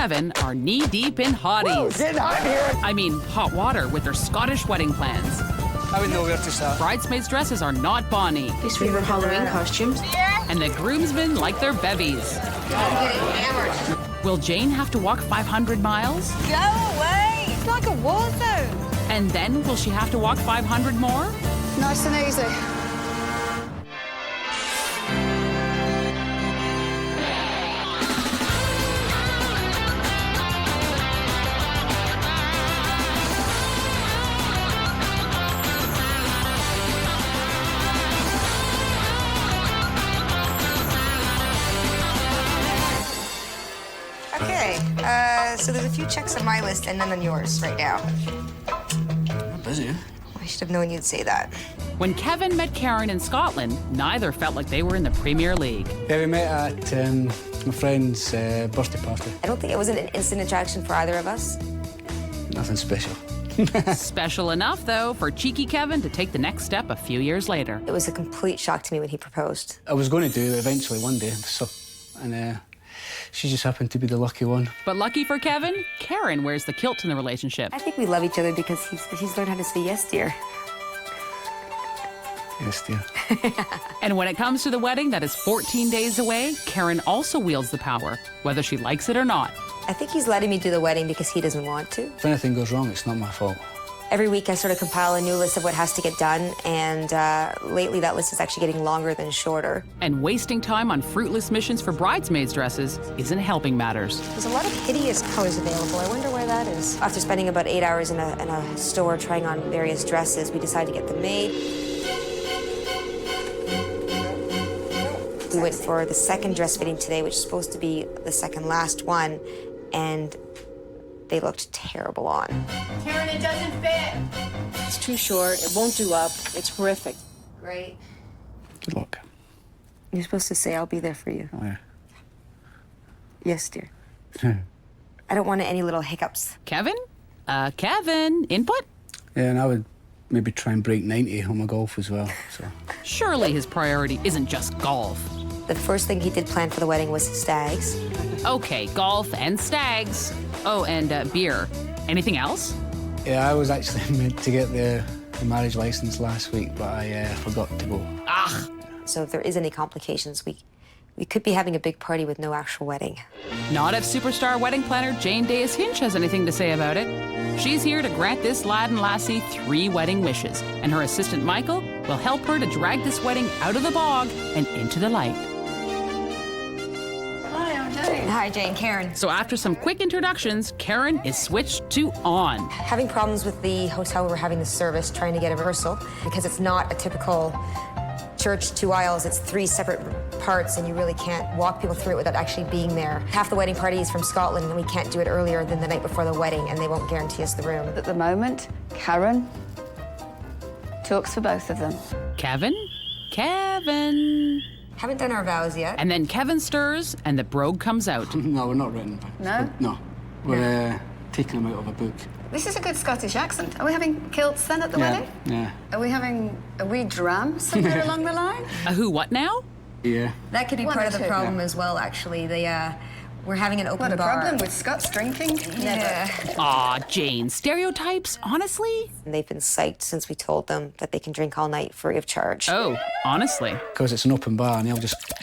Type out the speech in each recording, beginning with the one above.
Kevin are knee-deep in hotties. It's getting hot here. I mean, hot water with their Scottish wedding plans. I would know where to start. Bridesmaids' dresses are not Bonnie. These favorite Halloween costumes. And the groomsmen like their bevies. I'm getting hammered. Will Jane have to walk 500 miles? Go away! It's like a war zone. And then will she have to walk 500 more? Nice and easy. Okay, so there's a few checks on my list and none on yours right now. I'm busy. I should have known you'd say that. When Kevin met Karen in Scotland, neither felt like they were in the Premier League. Yeah, we met at my friend's birthday party. I don't think it was an instant attraction for either of us. Nothing special. Special enough, though, for cheeky Kevin to take the next step a few years later. It was a complete shock to me when he proposed. I was going to do it eventually one day, and she just happened to be the lucky one. But lucky for Kevin, Karen wears the kilt in the relationship. I think we love each other because he's learned how to say yes, dear. Yes, dear. And when it comes to the wedding that is 14 days away, Karen also wields the power, whether she likes it or not. I think he's letting me do the wedding because he doesn't want to. If anything goes wrong, it's not my fault. Every week I sort of compile a new list of what has to get done, and lately that list is actually getting longer than shorter. And wasting time on fruitless missions for bridesmaids' dresses isn't helping matters. There's a lot of hideous colors available. I wonder where that is. After spending about 8 hours in a store trying on various dresses, we decided to get them made. We went for the second dress fitting today, which is supposed to be the second last one, and they looked terrible on. Karen, it doesn't fit. It's too short. It won't do up. It's horrific. Great. Good luck. You're supposed to say, I'll be there for you. Oh, yeah. Yes, dear. I don't want any little hiccups. Kevin? Kevin, input? Yeah, and I would maybe try and break 90 on my golf as well, so. Surely his priority isn't just golf. The first thing he did plan for the wedding was stags. Okay, golf and stags. Oh, and beer. Anything else? Yeah, I was actually meant to get the marriage license last week, but I forgot to go. Ah! So if there is any complications, we could be having a big party with no actual wedding. Not if superstar wedding planner Jane Dayus-Hinch has anything to say about it. She's here to grant this lad and lassie 3 wedding wishes, and her assistant Michael will help her to drag this wedding out of the bog and into the light. Hi, I'm Jane. Hi, Jane. Karen. So after some quick introductions, Karen is switched to on. Having problems with the hotel where we're having the service, trying to get a rehearsal, because it's not a typical church 2 aisles, it's 3 separate parts, and you really can't walk people through it without actually being there. Half the wedding party is from Scotland, and we can't do it earlier than the night before the wedding, and they won't guarantee us the room. At the moment, Karen talks for both of them. Kevin? Haven't done our vows yet. And then Kevin stirs, and the brogue comes out. No, we're not written. No? No. We're taking them out of a book. This is a good Scottish accent. Are we having kilts then at the wedding? Yeah. Are we having a wee dram somewhere along the line? A who what now? Yeah. That could be One part or of the two. problem as well, actually. We're having an open What a bar. problem with Scots drinking? Yeah. Aw, Jane, stereotypes, honestly? And they've been psyched since we told them that they can drink all night free of charge. Oh, honestly. Because it's an open bar and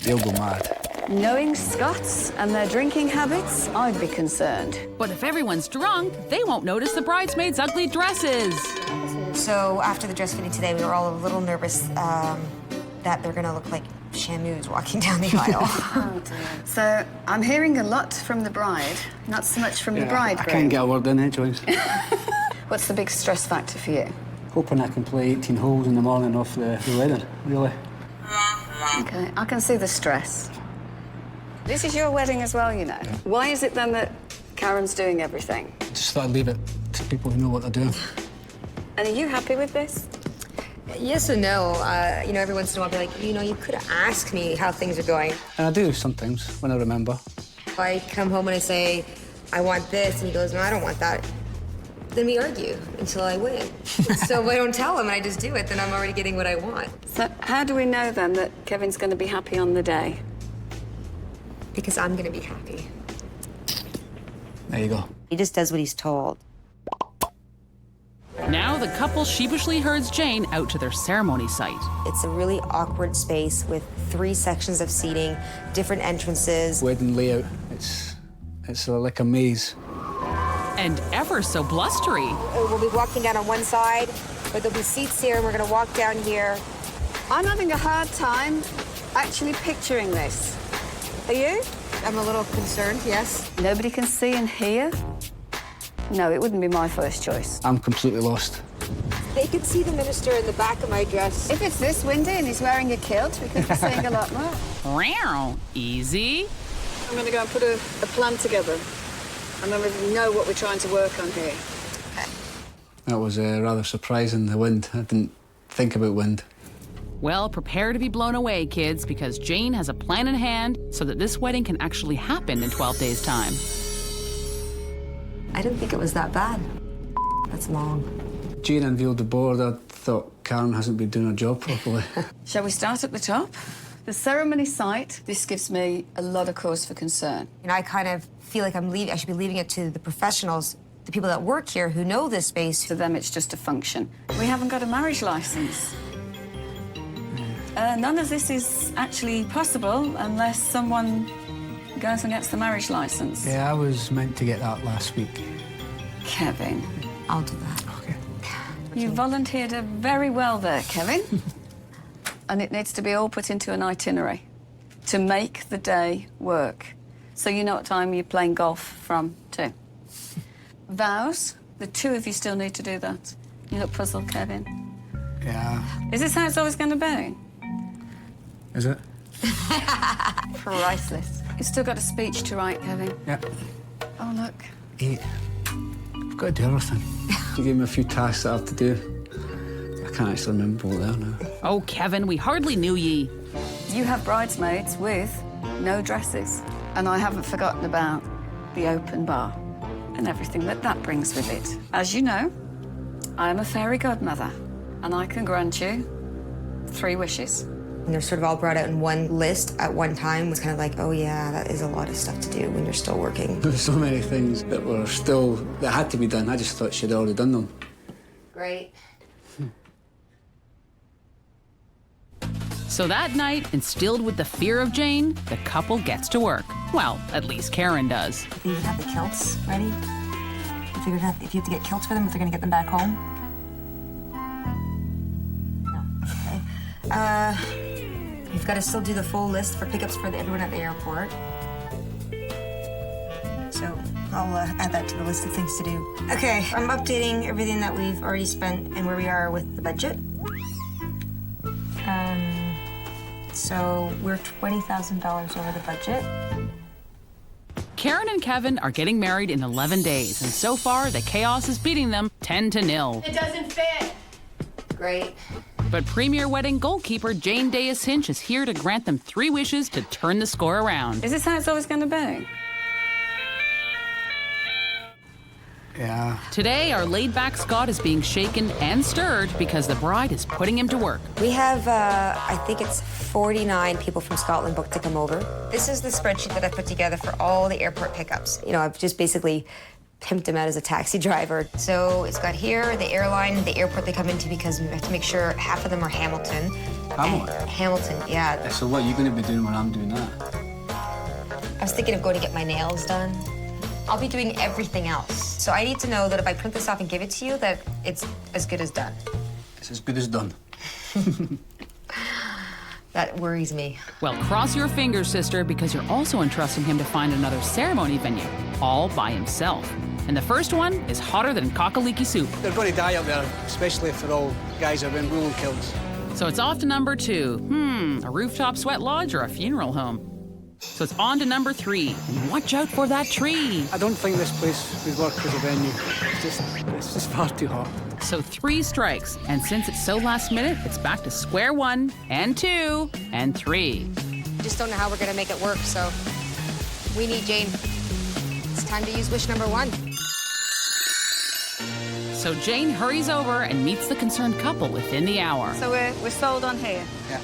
they'll go mad. Knowing Scots and their drinking habits, I'd be concerned. But if everyone's drunk, they won't notice the bridesmaids' ugly dresses. So after the dress fitting today, we were all a little nervous that they're gonna look like shamus walking down the aisle. Oh, dear. So I'm hearing a lot from the bride, not so much from the I bridegroom. can't get a word in edgeways. What's the big stress factor for you? Hoping I can play 18 holes in the morning of the wedding, really. Okay, I can see the stress. This is your wedding as well, you know. Yeah. Why is it then that Karen's doing everything? Just thought I'd leave it to people who know what they're doing. And are you happy with this? Yes and no. Every once in a while I'll be like, you could ask me how things are going. And I do sometimes, when I remember. If I come home and I say, I want this, and he goes, no, I don't want that, then we argue until I win. So if I don't tell him and I just do it, then I'm already getting what I want. So how do we know then that Kevin's going to be happy on the day? Because I'm gonna be happy. There you go. He just does what he's told. Now the couple sheepishly herds Jane out to their ceremony site. It's a really awkward space with 3 sections of seating, different entrances. Wedding layout. It's like a maze. And ever so blustery. We'll be walking down on one side, but there'll be seats here, and we're gonna walk down here. I'm having a hard time actually picturing this. Are you? I'm a little concerned, yes. Nobody can see and hear? No, it wouldn't be my first choice. I'm completely lost. They can see the minister in the back of my dress. If it's this windy and he's wearing a kilt, we could be seeing a lot more. Meow. Easy. I'm going to go and put a plan together, and then we know what we're trying to work on here. That was rather surprising, the wind. I didn't think about wind. Well, prepare to be blown away, kids, because Jane has a plan in hand so that this wedding can actually happen in 12 days' time. I didn't think it was that bad. That's long. Jane unveiled the board. I thought Karen hasn't been doing her job properly. Shall we start at the top? The ceremony site, this gives me a lot of cause for concern. And I kind of feel like I should be leaving it to the professionals, the people that work here who know this space. To them, it's just a function. We haven't got a marriage license. None of this is actually possible unless someone goes and gets the marriage license. Yeah, I was meant to get that last week. Kevin. I'll do that. Okay. You volunteered very well there, Kevin. And it needs to be all put into an itinerary to make the day work. So you know what time you're playing golf from, too. Vows, the 2 of you still need to do that. You look puzzled, Kevin. Yeah. Is this how it's always going to be? Is it? Priceless. You've still got a speech to write, Kevin. Yeah. Oh, look. 8. I've got to do everything. You gave me a few tasks that I have to do. I can't actually remember what they are now. Oh, Kevin, we hardly knew ye. You have bridesmaids with no dresses. And I haven't forgotten about the open bar and everything that brings with it. As you know, I am a fairy godmother, and I can grant you 3 wishes. And they're sort of all brought out in one list at one time. It's kind of like, oh yeah, that is a lot of stuff to do when you're still working. There's so many things that had to be done. I just thought she'd already done them. Great. So that night, instilled with the fear of Jane, the couple gets to work. Well, at least Karen does. Do you have the kilts ready? If you have to get kilts for them, if they're gonna get them back home? No. Okay. You've got to still do the full list for pickups for everyone at the airport. So I'll add that to the list of things to do. Okay, I'm updating everything that we've already spent and where we are with the budget. So we're $20,000 over the budget. Karen and Kevin are getting married in 11 days, and so far, the chaos is beating them 10-0. It doesn't fit. Great. But premier wedding goalkeeper Jane Dayus-Hinch is here to grant them 3 wishes to turn the score around. Is this how it's always going to be? Yeah. Today, our laid-back Scot is being shaken and stirred because the bride is putting him to work. We have, I think it's 49 people from Scotland booked to come over. This is the spreadsheet that I put together for all the airport pickups. You know, I've just basically pimped him out as a taxi driver. So it's got here, the airline, the airport they come into, because we have to make sure half of them are Hamilton. Hamilton? Hamilton, yeah. So what are you going to be doing when I'm doing that? I was thinking of going to get my nails done. I'll be doing everything else. So I need to know that if I print this off and give it to you, that it's as good as done. It's as good as done. That worries me. Well, cross your fingers, sister, because you're also entrusting him to find another ceremony venue, all by himself. And the first one is hotter than cockaliki soup. They're going to die up there, especially if they're all guys that are in woolen kilts. So it's off to number 2. A rooftop sweat lodge or a funeral home? So it's on to number 3. And watch out for that tree. I don't think this place would work as a venue. It's just far too hot. So 3 strikes. And since it's so last minute, it's back to square 1 and 2 and 3. Just don't know how we're gonna make it work, so we need Jane. It's time to use wish number 1. So Jane hurries over and meets the concerned couple within the hour. So we're sold on here. Yeah.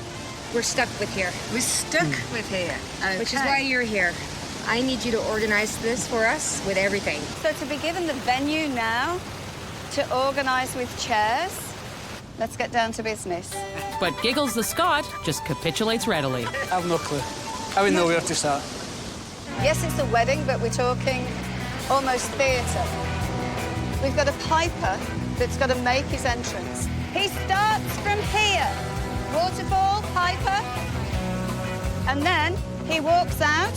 We're stuck with here. We're stuck with here. Okay. Which is why you're here. I need you to organize this for us with everything. So to be given the venue now, to organise with chairs, let's get down to business. But Giggles the Scot just capitulates readily. I have no clue. I wouldn't know where to start. Yes, it's a wedding, but we're talking almost theatre. We've got a piper that's got to make his entrance. He starts from here. Waterfall, piper. And then he walks out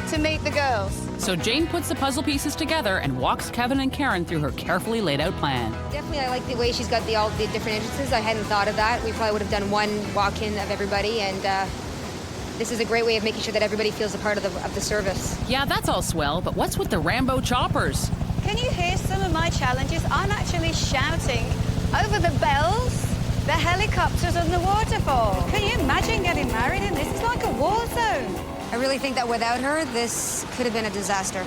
to meet the girls. So Jane puts the puzzle pieces together and walks Kevin and Karen through her carefully laid out plan. Definitely, I like the way she's got all the different entrances. I hadn't thought of that. We probably would have done one walk-in of everybody, and this is a great way of making sure that everybody feels a part of the service. Yeah, that's all swell, but what's with the Rambo choppers? Can you hear some of my challenges? I'm actually shouting over the bells, the helicopters and the waterfall. Can you imagine getting married in this? It's like a war zone. I really think that without her, this could have been a disaster.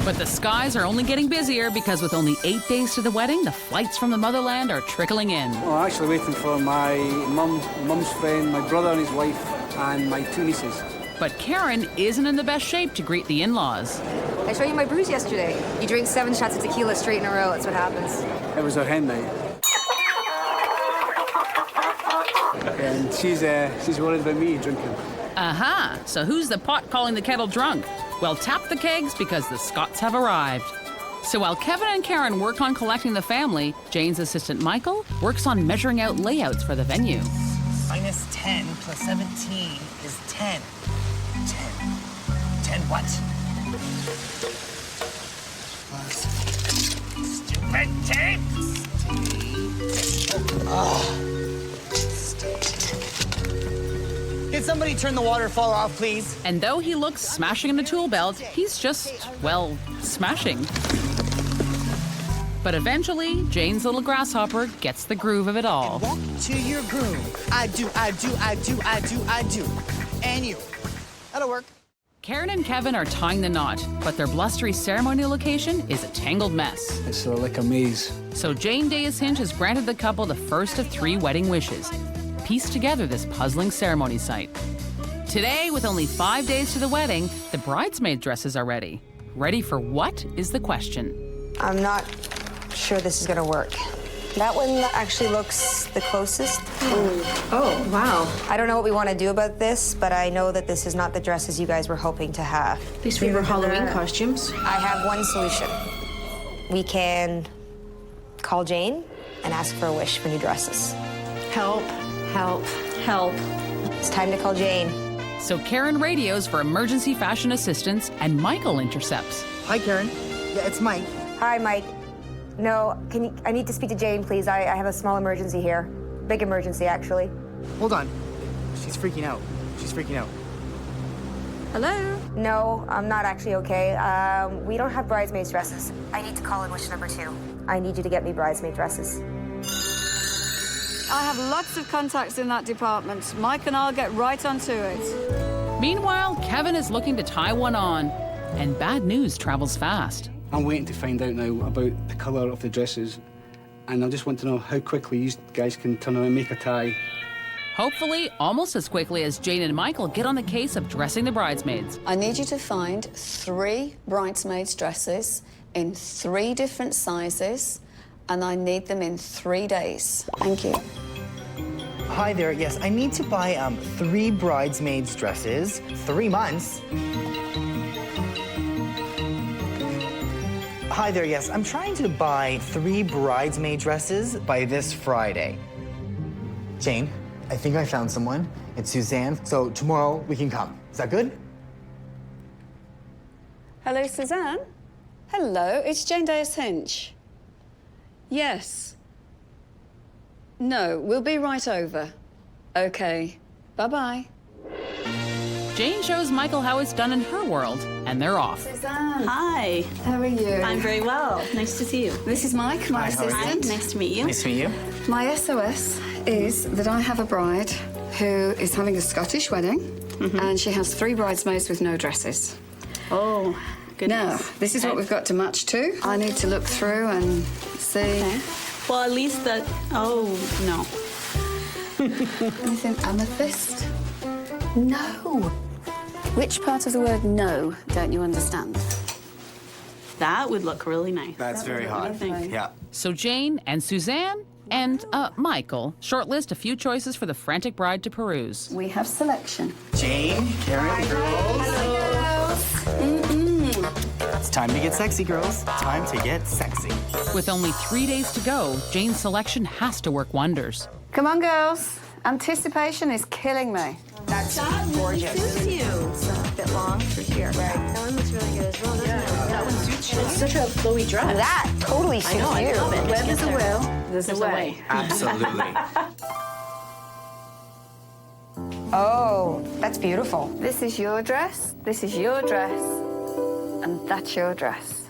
But the skies are only getting busier because with only 8 days to the wedding, the flights from the motherland are trickling in. Well, I'm actually waiting for my mum's friend, my brother and his wife, and my 2 nieces. But Karen isn't in the best shape to greet the in-laws. I showed you my bruise yesterday. You drink 7 shots of tequila straight in a row, that's what happens. It was our hen night. And she's worried about me drinking. Aha! So who's the pot calling the kettle drunk? Well, tap the kegs because the Scots have arrived. So while Kevin and Karen work on collecting the family, Jane's assistant Michael works on measuring out layouts for the venue. Minus 10 plus 17 is 10. 10 what? Plus stupid tape. Can somebody turn the waterfall off, please? And though he looks smashing in a tool belt, he's just, well, smashing. But eventually, Jane's little grasshopper gets the groove of it all. Walk to your groom. I do. And you. That'll work. Karen and Kevin are tying the knot, but their blustery ceremony location is a tangled mess. It's sort of like a maze. So Jane Dayus-Hinch has granted the couple the first of 3 wedding wishes. Piece together this puzzling ceremony site. Today, with only 5 days to the wedding, the bridesmaid dresses are ready. Ready for what is the question? I'm not sure this is gonna work. That one actually looks the closest. Oh, wow. I don't know what we want to do about this, but I know that this is not the dresses you guys were hoping to have. At least we were Halloween costumes. I have one solution. We can call Jane and ask for a wish for new dresses. Help, help, help. It's time to call Jane. So Karen radios for emergency fashion assistance, and Michael intercepts. Hi, Karen. Yeah, it's Mike. Hi, Mike. No, I need to speak to Jane, please. I have a small emergency here. Big emergency, actually. Hold on. She's freaking out. Hello? No, I'm not actually okay. We don't have bridesmaids' dresses. I need to call in wish number 2. I need you to get me bridesmaid dresses. I have lots of contacts in that department. Mike and I'll get right onto it. Meanwhile, Kevin is looking to tie one on, and bad news travels fast. I'm waiting to find out now about the colour of the dresses, and I just want to know how quickly you guys can turn around and make a tie. Hopefully, almost as quickly as Jane and Michael get on the case of dressing the bridesmaids. I need you to find 3 bridesmaids' dresses in 3 different sizes, and I need them in 3 days. Thank you. Hi there, yes, I need to buy 3 bridesmaids' dresses, 3 months. Hi there, yes, I'm trying to buy 3 bridesmaid dresses by this Friday. Jane, I think I found someone. It's Suzanne, so tomorrow we can come. Is that good? Hello, Suzanne? Hello, it's Jane Dayus-Hinch. Yes. No, we'll be right over. Okay. Bye-bye. Jane shows Michael how it's done in her world, and they're off. Suzanne. Hi. How are you? I'm very well. Nice to see you. This is Mike, my how are you? assistant. Nice to meet you. Nice to meet you. My SOS is that I have a bride who is having a Scottish wedding, and she has 3 bridesmaids with no dresses. Oh, goodness. Now, this is what we've got to match to. I need to look through and see. Okay. Well, at least that... Oh, no. Anything amethyst? No. Which part of the word no don't you understand? That would look really nice. That's very hot. Yeah. So Jane and Suzanne and Michael shortlist a few choices for the frantic bride to peruse. We have selection. Jane, Karen, girls. It's time to get sexy, girls. Time to get sexy. With only 3 days to go, Jane's selection has to work wonders. Come on, girls. Anticipation is killing me. That's gorgeous. Suits you. It's a bit long for here. Right. That one looks really good as well, doesn't it? That one suits you. It's such a flowy dress. That totally suits I know, you. I love it. Where there's a will, there's a There's a way. Absolutely. Oh, that's beautiful. This is your dress, this is your dress, and that's your dress.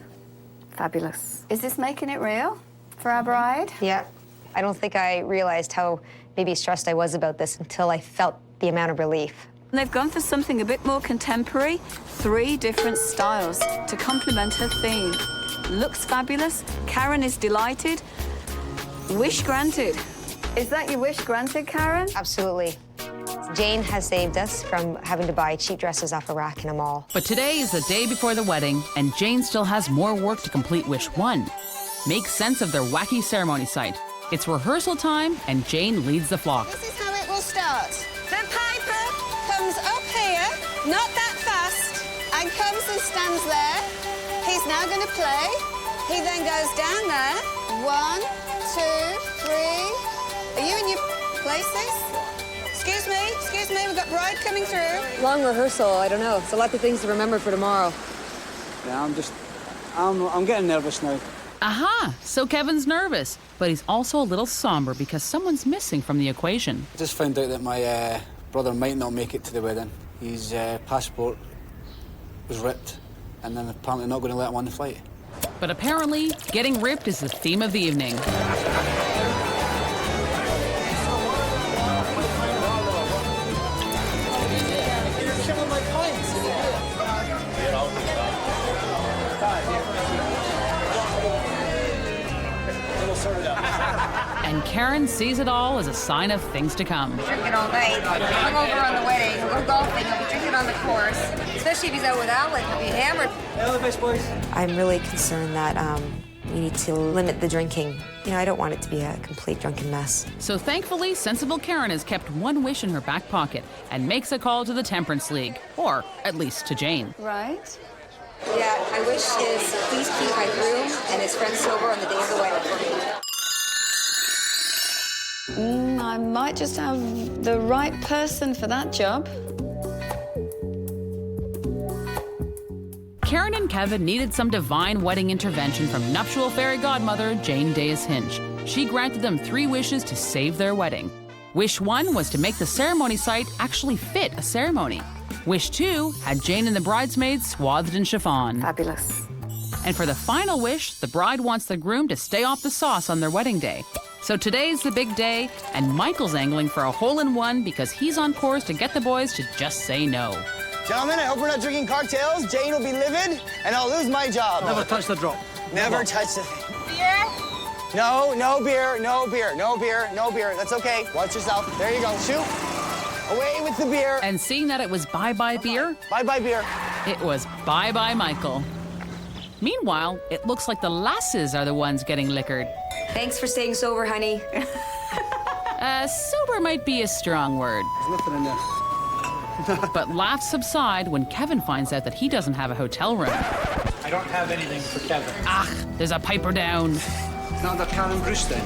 Fabulous. Is this making it real for our bride? Yeah. I don't think I realized how maybe stressed I was about this until I felt the amount of relief. And they've gone for something a bit more contemporary, 3 different styles to complement her theme. Looks fabulous. Karen is delighted. Wish granted. Is that your wish granted, Karen? Absolutely. Jane has saved us from having to buy cheap dresses off a rack in a mall. But today is the day before the wedding, and Jane still has more work to complete wish 1. Make sense of their wacky ceremony site. It's rehearsal time, and Jane leads the flock. This is how it will start. The piper comes up here, not that fast, and comes and stands there. He's now going to play. He then goes down there. 1, 2, 3. Are you in your places? Excuse me, we've got bride coming through. Long rehearsal, I don't know. It's a lot of things to remember for tomorrow. Yeah, I'm getting nervous now. Aha! So Kevin's nervous, but he's also a little somber because someone's missing from the equation. I just found out that my brother might not make it to the wedding. His passport was ripped, and then apparently not going to let him on the flight. But apparently, getting ripped is the theme of the evening. And Karen sees it all as a sign of things to come. Drinking all night. Come over on the wedding. We'll go golfing. He'll be drinking on the course. Especially if he's out with Alec. He'll be hammered. Elvis, boys. I'm really concerned that we need to limit the drinking. You know, I don't want it to be a complete drunken mess. So thankfully, sensible Karen has kept one wish in her back pocket and makes a call to the Temperance League, or at least to Jane. Right. Yeah, my wish is please keep my groom and his friends sober on the day of the wedding for me. I might just have the right person for that job. Karen and Kevin needed some divine wedding intervention from nuptial fairy godmother Jane Dayus-Hinch. She granted them 3 wishes to save their wedding. Wish 1 was to make the ceremony site actually fit a ceremony. Wish 2 had Jane and the bridesmaids swathed in chiffon. Fabulous. And for the final wish, the bride wants the groom to stay off the sauce on their wedding day. So today's the big day, and Michael's angling for a hole-in-one because he's on course to get the boys to just say no. Gentlemen, I hope we're not drinking cocktails. Jane will be livid, and I'll lose my job. Never touch the drop. Never touch the thing. Beer? No, no beer, no beer, no beer, no beer. That's okay. Watch yourself. There you go. Shoot. Away with the beer. And seeing that it was bye-bye beer, Bye-bye beer. it was bye-bye Michael. Meanwhile, it looks like the lasses are the ones getting liquored. Thanks for staying sober, honey. Sober might be a strong word. There's nothing in there. But laughs subside when Kevin finds out that he doesn't have a hotel room. I don't have anything for Kevin. There's a piper down. It's not under Karen Bruce then.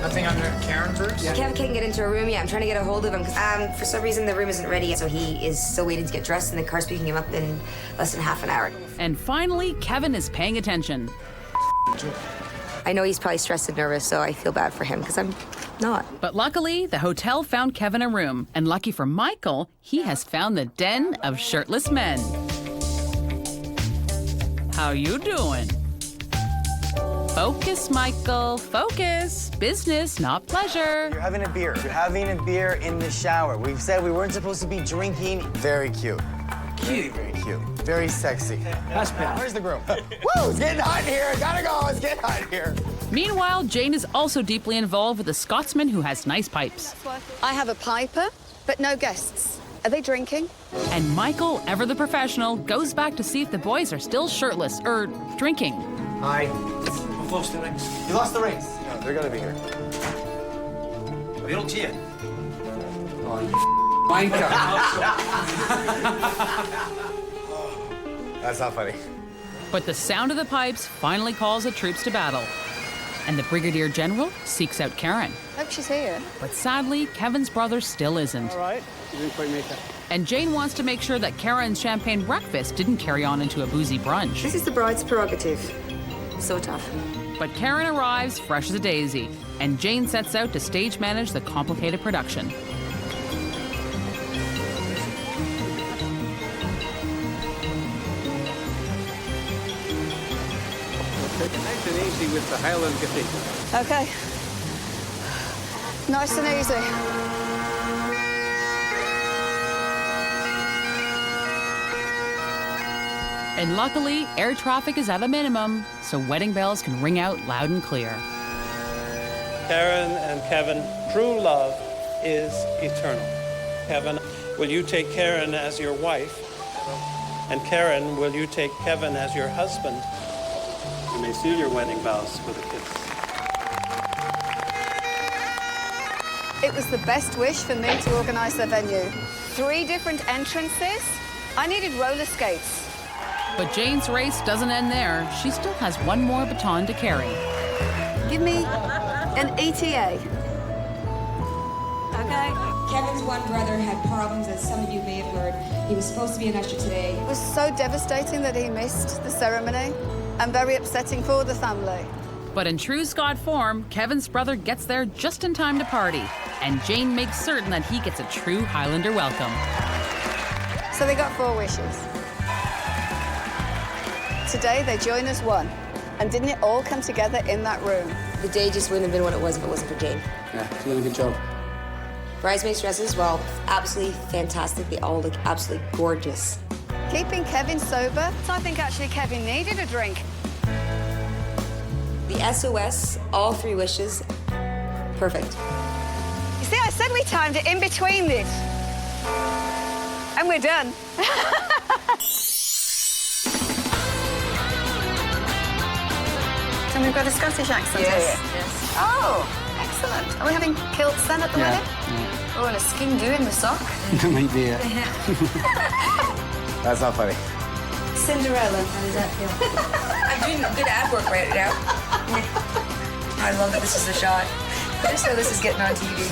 Nothing under Karen Bruce? Kevin can't get into a room yet. I'm trying to get a hold of him because for some reason the room isn't ready yet. So he is still waiting to get dressed, and the car's picking him up in less than half an hour. And finally, Kevin is paying attention. I know he's probably stressed and nervous, so I feel bad for him because I'm not. But luckily, the hotel found Kevin a room. And lucky for Michael, he has found the den of shirtless men. How you doing? Focus, Michael, focus. Business, not pleasure. You're having a beer. You're having a beer in the shower. We've said we weren't supposed to be drinking. Very cute. Cute. Very cute. Very sexy. That's better. Where's the groom? Woo! It's getting hot in here. Gotta go. It's getting hot in here. Meanwhile, Jane is also deeply involved with a Scotsman who has nice pipes. I have a piper, but no guests. Are they drinking? And Michael, ever the professional, goes back to see if the boys are still shirtless or drinking. Hi. We've lost the rings. You lost the rings. Yeah, they're gonna be here. We don't see it. Oh, you wanker. That's not funny. But the sound of the pipes finally calls the troops to battle. And the Brigadier General seeks out Karen. Hope she's here. But sadly, Kevin's brother still isn't. All right, you didn't quite make it. And Jane wants to make sure that Karen's champagne breakfast didn't carry on into a boozy brunch. This is the bride's prerogative. So tough. But Karen arrives fresh as a daisy, and Jane sets out to stage manage the complicated production. Nice and easy with the Highland Cathedral. Okay. Nice and easy. And luckily, air traffic is at a minimum, so wedding bells can ring out loud and clear. Karen and Kevin, true love is eternal. Kevin, will you take Karen as your wife? And Karen, will you take Kevin as your husband? You may seal your wedding vows with a kiss. It was the best wish for me to organise the venue. 3 different entrances. I needed roller skates. But Jane's race doesn't end there. She still has one more baton to carry. Give me an ETA. Okay. Kevin's one brother had problems, as some of you may have heard. He was supposed to be an usher today. It was so devastating that he missed the ceremony and very upsetting for the family. But in true Scot form, Kevin's brother gets there just in time to party, and Jane makes certain that he gets a true Highlander welcome. So they got 4 wishes. Today they join as one. And didn't it all come together in that room? The day just wouldn't have been what it was if it wasn't for Jane. Yeah, you're doing a good job. Bridesmaids' dresses, well, absolutely fantastic. They all look absolutely gorgeous. Keeping Kevin sober, so I think actually Kevin needed a drink. The SOS, all 3 wishes, perfect. You see, I said we timed it in between this. And we're done. And we've got a Scottish accent here. Yes. Oh, excellent. Are we having kilts then at the wedding? Yeah. Oh, and a skin do in the sock. That might be it. That's not funny. Cinderella, how does that feel? I'm doing good ad work right now. I love that this is the shot. Just so this is getting on TV.